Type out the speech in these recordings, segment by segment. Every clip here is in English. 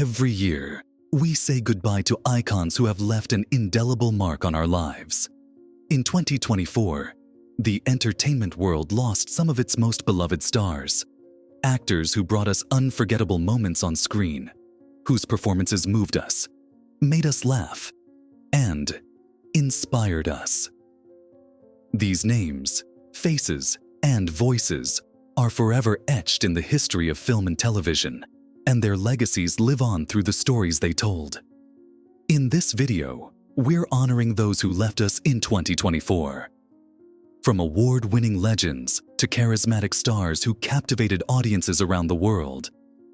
Every year, we say goodbye to icons who have left an indelible mark on our lives. In 2024, the entertainment world lost some of its most beloved stars. Actors who brought us unforgettable moments on screen, whose performances moved us, made us laugh, and inspired us. These names, faces, and voices are forever etched in the history of film and television, and their legacies live on through the stories they told. In this video, we're honoring those who left us in 2024. From award-winning legends to charismatic stars who captivated audiences around the world,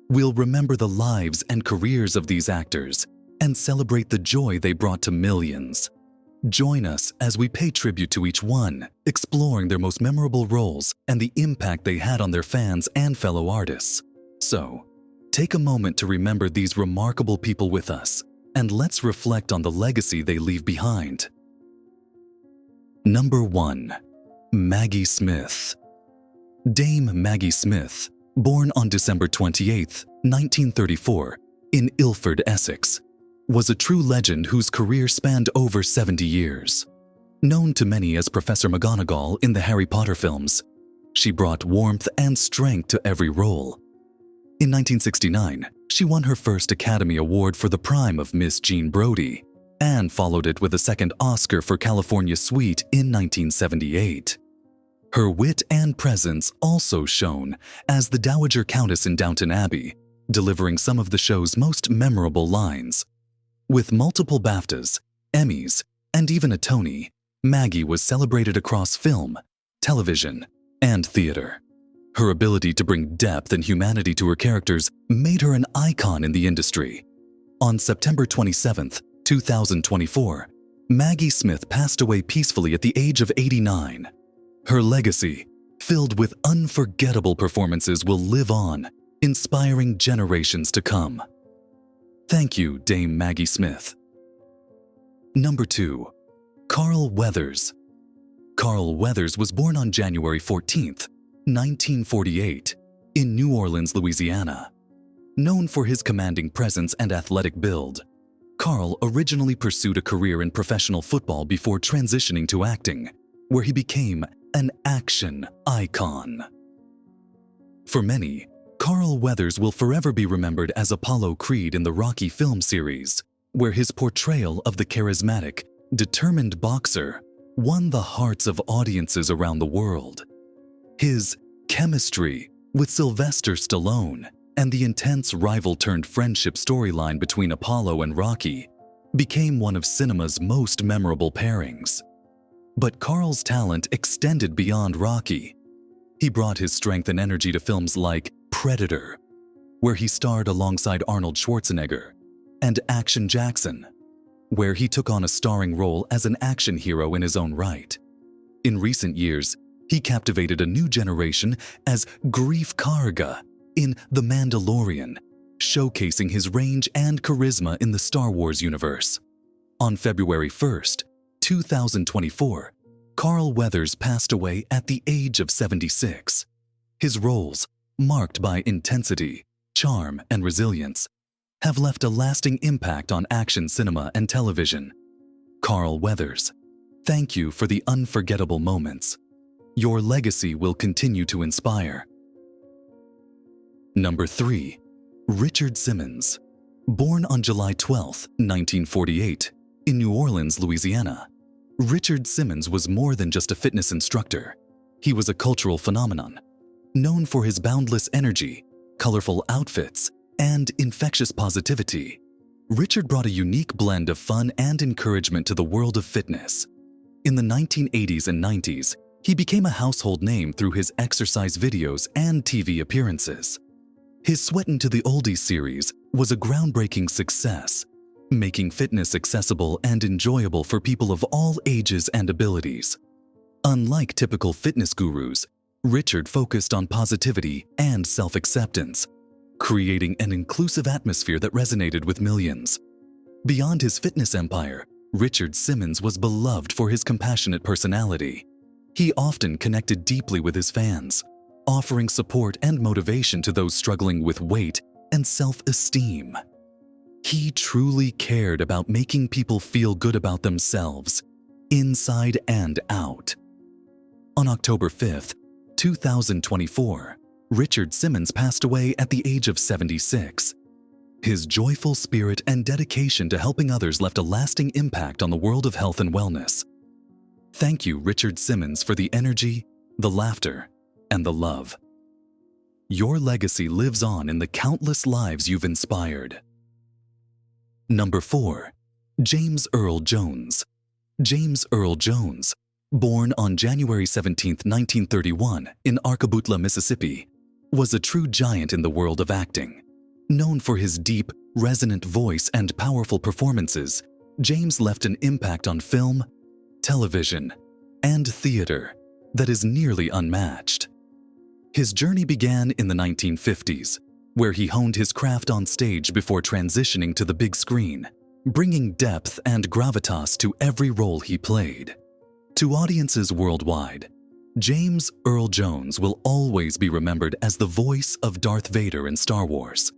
we'll remember the lives and careers of these actors and celebrate the joy they brought to millions. Join us as we pay tribute to each one, exploring their most memorable roles and the impact they had on their fans and fellow artists. So, take a moment to remember these remarkable people with us, and let's reflect on the legacy they leave behind. Number 1. Maggie Smith. Dame Maggie Smith, born on December 28, 1934, in Ilford, Essex, was a true legend whose career spanned over 70 years. Known to many as Professor McGonagall in the Harry Potter films, she brought warmth and strength to every role. In 1969, she won her first Academy Award for the prime of Miss Jean Brodie, and followed it with a second Oscar for California Suite in 1978. Her wit and presence also shone as the Dowager Countess in Downton Abbey, delivering some of the show's most memorable lines. With multiple BAFTAs, Emmys, and even a Tony, Maggie was celebrated across film, television, and theater. Her ability to bring depth and humanity to her characters made her an icon in the industry. On September 27, 2024, Maggie Smith passed away peacefully at the age of 89. Her legacy, filled with unforgettable performances, will live on, inspiring generations to come. Thank you, Dame Maggie Smith. Number 2. Carl Weathers. Carl Weathers was born on January 14, 1948, in New Orleans, Louisiana. Known for his commanding presence and athletic build, Carl originally pursued a career in professional football before transitioning to acting, where he became an action icon. For many, Carl Weathers will forever be remembered as Apollo Creed in the Rocky film series, where his portrayal of the charismatic, determined boxer won the hearts of audiences around the world. His chemistry with Sylvester Stallone and the intense rival-turned-friendship storyline between Apollo and Rocky became one of cinema's most memorable pairings. But Carl's talent extended beyond Rocky. He brought his strength and energy to films like Predator, where he starred alongside Arnold Schwarzenegger, and Action Jackson, where he took on a starring role as an action hero in his own right. In recent years, he captivated a new generation as Greef Karga in The Mandalorian, showcasing his range and charisma in the Star Wars universe. On February 1, 2024, Carl Weathers passed away at the age of 76. His roles, marked by intensity, charm, and resilience, have left a lasting impact on action cinema and television. Carl Weathers, thank you for the unforgettable moments. Your legacy will continue to inspire. Number 3. Richard Simmons. Born on July 12, 1948, in New Orleans, Louisiana, Richard Simmons was more than just a fitness instructor. He was a cultural phenomenon, known for his boundless energy, colorful outfits, and infectious positivity. Richard brought a unique blend of fun and encouragement to the world of fitness. In the 1980s and 90s, he became a household name through his exercise videos and TV appearances. His Sweatin' to the Oldies series was a groundbreaking success, making fitness accessible and enjoyable for people of all ages and abilities. Unlike typical fitness gurus, Richard focused on positivity and self-acceptance, creating an inclusive atmosphere that resonated with millions. Beyond his fitness empire, Richard Simmons was beloved for his compassionate personality. He often connected deeply with his fans, offering support and motivation to those struggling with weight and self-esteem. He truly cared about making people feel good about themselves, inside and out. On October 5th, 2024, Richard Simmons passed away at the age of 76. His joyful spirit and dedication to helping others left a lasting impact on the world of health and wellness. Thank you, Richard Simmons, for the energy, the laughter, and the love. Your legacy lives on in the countless lives you've inspired. Number 4. James Earl Jones. James Earl Jones, born on January 17, 1931, in Arcabutla, Mississippi, was a true giant in the world of acting. Known for his deep, resonant voice and powerful performances, James left an impact on film, television, and theater that is nearly unmatched. His journey began in the 1950s, where he honed his craft on stage before transitioning to the big screen, bringing depth and gravitas to every role he played. To audiences worldwide, James Earl Jones will always be remembered as the voice of Darth Vader in Star Wars.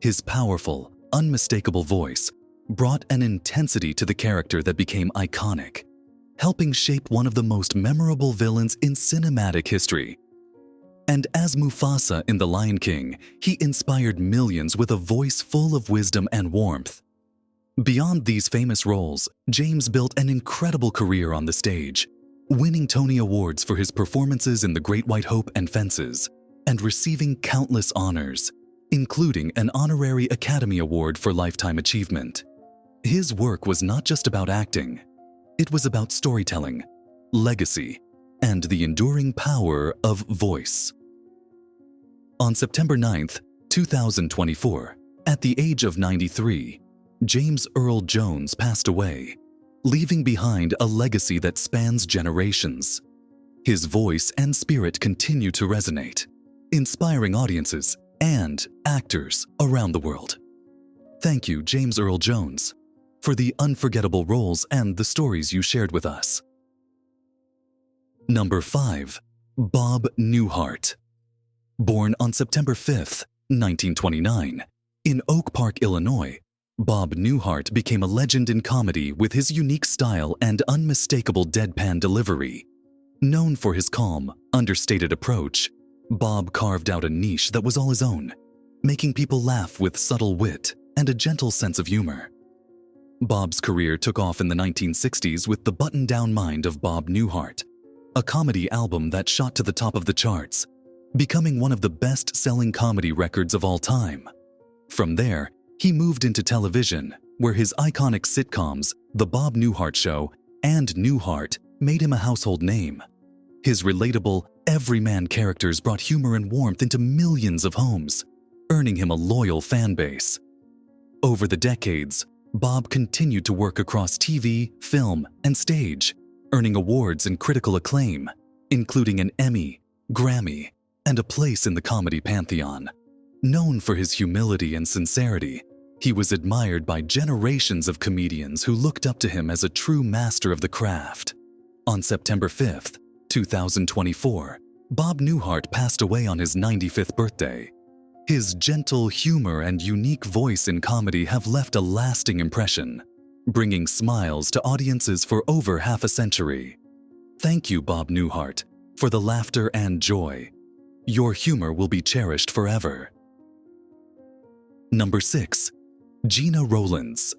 His powerful, unmistakable voice brought an intensity to the character that became iconic, helping shape one of the most memorable villains in cinematic history. And as Mufasa in The Lion King, he inspired millions with a voice full of wisdom and warmth. Beyond these famous roles, James built an incredible career on the stage, winning Tony Awards for his performances in The Great White Hope and Fences, and receiving countless honors, including an honorary Academy Award for Lifetime Achievement. His work was not just about acting. It was about storytelling, legacy, and the enduring power of voice. On September 9, 2024, at the age of 93, James Earl Jones passed away, leaving behind a legacy that spans generations. His voice and spirit continue to resonate, inspiring audiences and actors around the world. Thank you, James Earl Jones, for the unforgettable roles and the stories you shared with us. Number 5. Bob Newhart. Born on September 5, 1929, in Oak Park, Illinois, Bob Newhart became a legend in comedy with his unique style and unmistakable deadpan delivery. Known for his calm, understated approach, Bob carved out a niche that was all his own, making people laugh with subtle wit and a gentle sense of humor. Bob's career took off in the 1960s with The Button-Down Mind of Bob Newhart, a comedy album that shot to the top of the charts, becoming one of the best-selling comedy records of all time. From there, he moved into television, where his iconic sitcoms, The Bob Newhart Show and Newhart, made him a household name. His relatable, everyman characters brought humor and warmth into millions of homes, earning him a loyal fan base. Over the decades, Bob continued to work across TV, film, and stage, earning awards and critical acclaim, including an Emmy, Grammy, and a place in the comedy pantheon. Known for his humility and sincerity, he was admired by generations of comedians who looked up to him as a true master of the craft. On September 5, 2024, Bob Newhart passed away on his 95th birthday. His gentle humor and unique voice in comedy have left a lasting impression, bringing smiles to audiences for over half a century. Thank you, Bob Newhart, for the laughter and joy. Your humor will be cherished forever. Number 6. Gena Rowlands.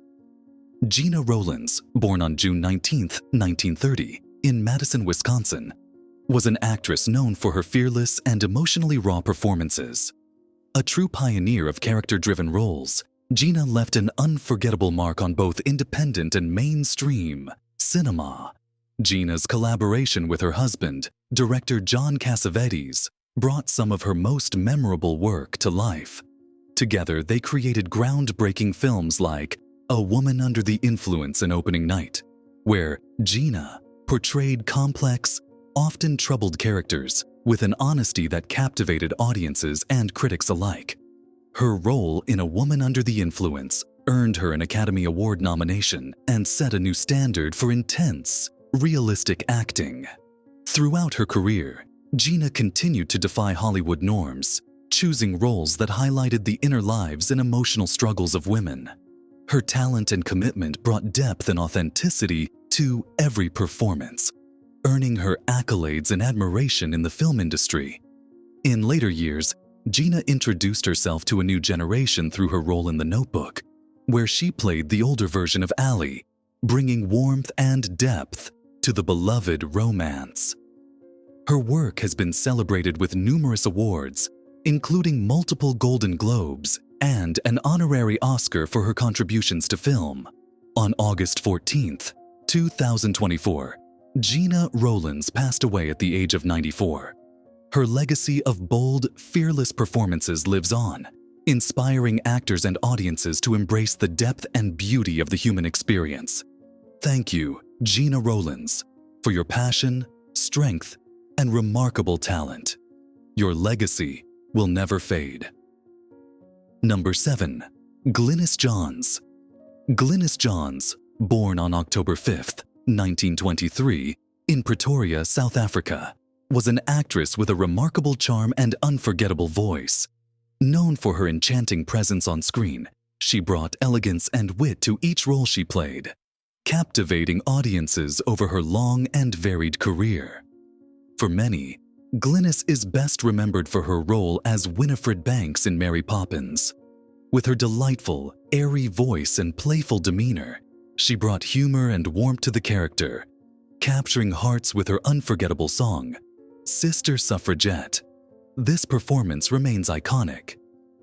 Gena Rowlands, born on June 19, 1930, in Madison, Wisconsin, was an actress known for her fearless and emotionally raw performances. A true pioneer of character-driven roles, Gena left an unforgettable mark on both independent and mainstream cinema. Gena's collaboration with her husband, director John Cassavetes, brought some of her most memorable work to life. Together, they created groundbreaking films like A Woman Under the Influence and Opening Night, where Gena portrayed complex, often troubled characters with an honesty that captivated audiences and critics alike. Her role in A Woman Under the Influence earned her an Academy Award nomination and set a new standard for intense, realistic acting. Throughout her career, Gena continued to defy Hollywood norms, choosing roles that highlighted the inner lives and emotional struggles of women. Her talent and commitment brought depth and authenticity to every performance, earning her accolades and admiration in the film industry. In later years, Gina introduced herself to a new generation through her role in The Notebook, where she played the older version of Allie, bringing warmth and depth to the beloved romance. Her work has been celebrated with numerous awards, including multiple Golden Globes and an honorary Oscar for her contributions to film. On August 14, 2024, Gina Rowlands passed away at the age of 94. Her legacy of bold, fearless performances lives on, inspiring actors and audiences to embrace the depth and beauty of the human experience. Thank you, Gina Rowlands, for your passion, strength, and remarkable talent. Your legacy will never fade. Number 7. Glynis Johns. Glynis Johns, born on October 5, 1923, in Pretoria, South Africa, was an actress with a remarkable charm and unforgettable voice. Known for her enchanting presence on screen, she brought elegance and wit to each role she played, captivating audiences over her long and varied career. For many, Glynis is best remembered for her role as Winifred Banks in Mary Poppins. With her delightful, airy voice and playful demeanor, she brought humor and warmth to the character, capturing hearts with her unforgettable song, Sister Suffragette. This performance remains iconic,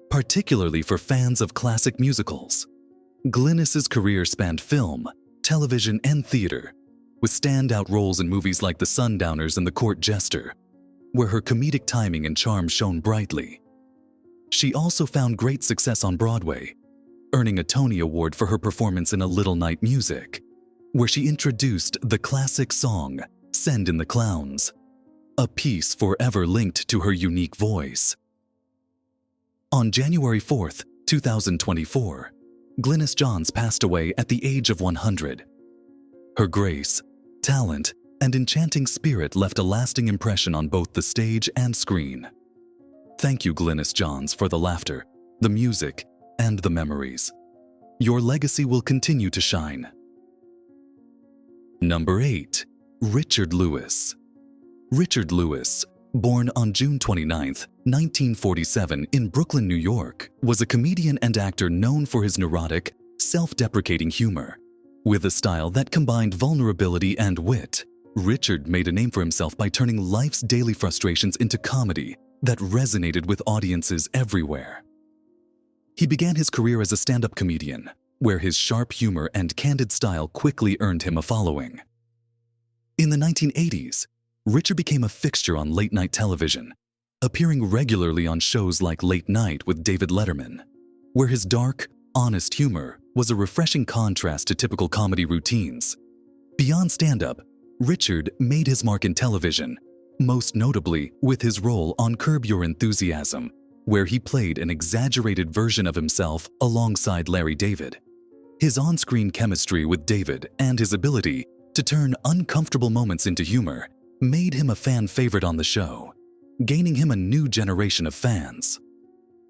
particularly for fans of classic musicals. Glynis's career spanned film, television, and theater, with standout roles in movies like The Sundowners and The Court Jester, where her comedic timing and charm shone brightly. She also found great success on Broadway, earning a Tony Award for her performance in A Little Night Music, where she introduced the classic song, Send in the Clowns, a piece forever linked to her unique voice. On January 4, 2024, Glynis Johns passed away at the age of 100. Her grace, talent, and enchanting spirit left a lasting impression on both the stage and screen. Thank you, Glynis Johns, for the laughter, the music, and the memories. Your legacy will continue to shine. Number 8. Richard Lewis. Richard Lewis, born on June 29, 1947 in Brooklyn, New York, was a comedian and actor known for his neurotic, self-deprecating humor. With a style that combined vulnerability and wit, Richard made a name for himself by turning life's daily frustrations into comedy that resonated with audiences everywhere. He began his career as a stand-up comedian, where his sharp humor and candid style quickly earned him a following. In the 1980s, Richard became a fixture on late-night television, appearing regularly on shows like Late Night with David Letterman, where his dark, honest humor was a refreshing contrast to typical comedy routines. Beyond stand-up, Richard made his mark in television, most notably with his role on Curb Your Enthusiasm, where he played an exaggerated version of himself alongside Larry David. His on-screen chemistry with David and his ability to turn uncomfortable moments into humor made him a fan favorite on the show, gaining him a new generation of fans.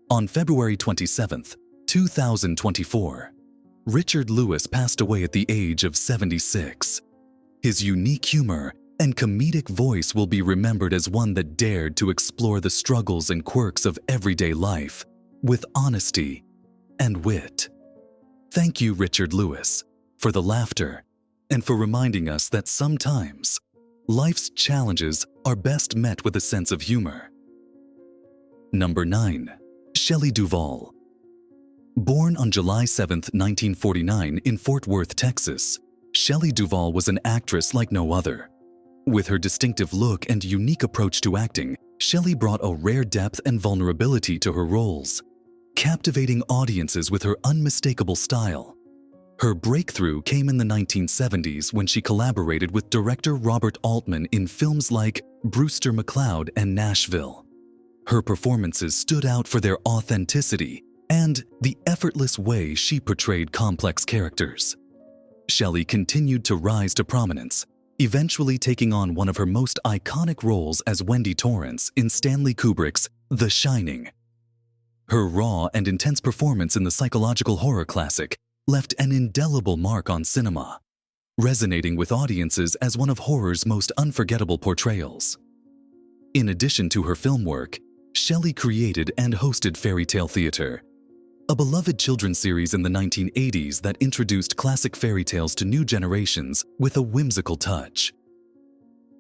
On February 27, 2024, Richard Lewis passed away at the age of 76. His unique humor and comedic voice will be remembered as one that dared to explore the struggles and quirks of everyday life with honesty and wit. Thank you, Richard Lewis, for the laughter and for reminding us that sometimes life's challenges are best met with a sense of humor. Number 9. Shelley Duvall. Born on July 7, 1949 in Fort Worth, Texas, Shelley Duvall was an actress like no other. With her distinctive look and unique approach to acting, Shelley brought a rare depth and vulnerability to her roles, captivating audiences with her unmistakable style. Her breakthrough came in the 1970s when she collaborated with director Robert Altman in films like Brewster McCloud and Nashville. Her performances stood out for their authenticity and the effortless way she portrayed complex characters. Shelley continued to rise to prominence, eventually taking on one of her most iconic roles as Wendy Torrance in Stanley Kubrick's The Shining. Her raw and intense performance in the psychological horror classic left an indelible mark on cinema, resonating with audiences as one of horror's most unforgettable portrayals. In addition to her film work, Shelley created and hosted Fairy Tale Theater, a beloved children's series in the 1980s that introduced classic fairy tales to new generations with a whimsical touch.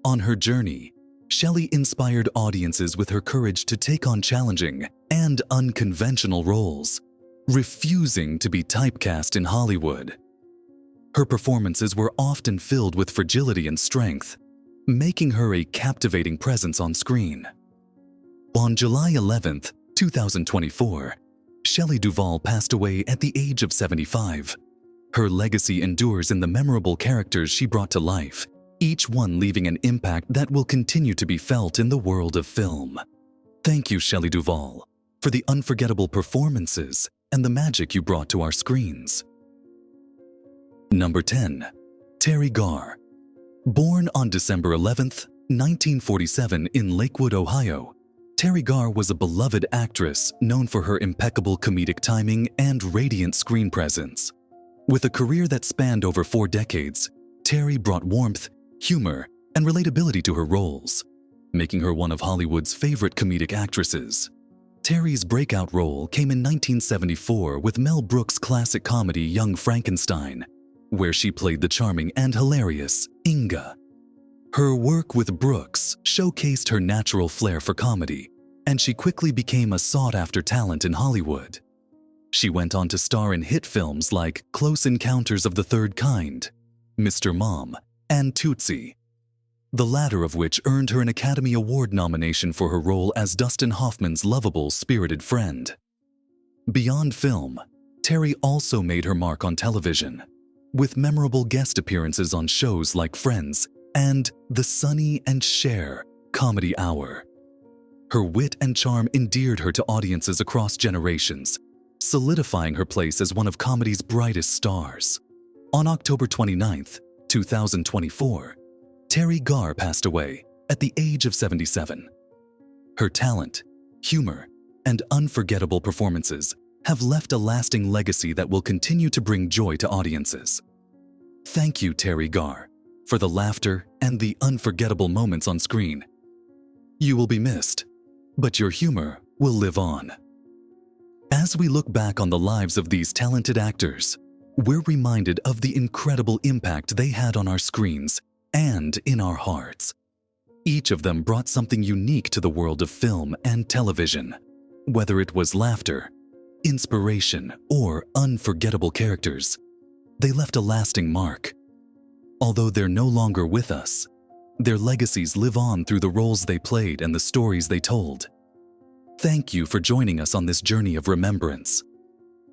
On her journey, Shelley inspired audiences with her courage to take on challenging and unconventional roles, refusing to be typecast in Hollywood. Her performances were often filled with fragility and strength, making her a captivating presence on screen. On July 11, 2024, Shelley Duvall passed away at the age of 75. Her legacy endures in the memorable characters she brought to life, each one leaving an impact that will continue to be felt in the world of film. Thank you, Shelley Duvall, for the unforgettable performances and the magic you brought to our screens. Number 10. Terry Garr. Born on December 11, 1947 in Lakewood, Ohio, Terry Garr was a beloved actress known for her impeccable comedic timing and radiant screen presence. With a career that spanned over 4 decades, Terry brought warmth, humor, and relatability to her roles, making her one of Hollywood's favorite comedic actresses. Terry's breakout role came in 1974 with Mel Brooks' classic comedy Young Frankenstein, where she played the charming and hilarious Inga. Her work with Brooks showcased her natural flair for comedy, and she quickly became a sought-after talent in Hollywood. She went on to star in hit films like Close Encounters of the Third Kind, Mr. Mom, and Tootsie, the latter of which earned her an Academy Award nomination for her role as Dustin Hoffman's lovable, spirited friend. Beyond film, Terry also made her mark on television, with memorable guest appearances on shows like Friends and The Sonny and Cher Comedy Hour. Her wit and charm endeared her to audiences across generations, solidifying her place as one of comedy's brightest stars. On October 29, 2024, Terry Garr passed away at the age of 77. Her talent, humor, and unforgettable performances have left a lasting legacy that will continue to bring joy to audiences. Thank you, Terry Garr, for the laughter and the unforgettable moments on screen. You will be missed, but your humor will live on. As we look back on the lives of these talented actors, we're reminded of the incredible impact they had on our screens and in our hearts. Each of them brought something unique to the world of film and television, whether it was laughter, inspiration, or unforgettable characters. They left a lasting mark. Although they're no longer with us, their legacies live on through the roles they played and the stories they told. Thank you for joining us on this journey of remembrance.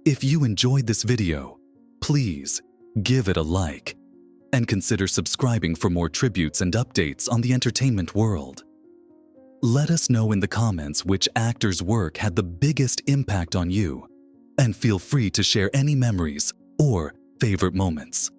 If you enjoyed this video, please give it a like and consider subscribing for more tributes and updates on the entertainment world. Let us know in the comments which actor's work had the biggest impact on you, and feel free to share any memories or favorite moments.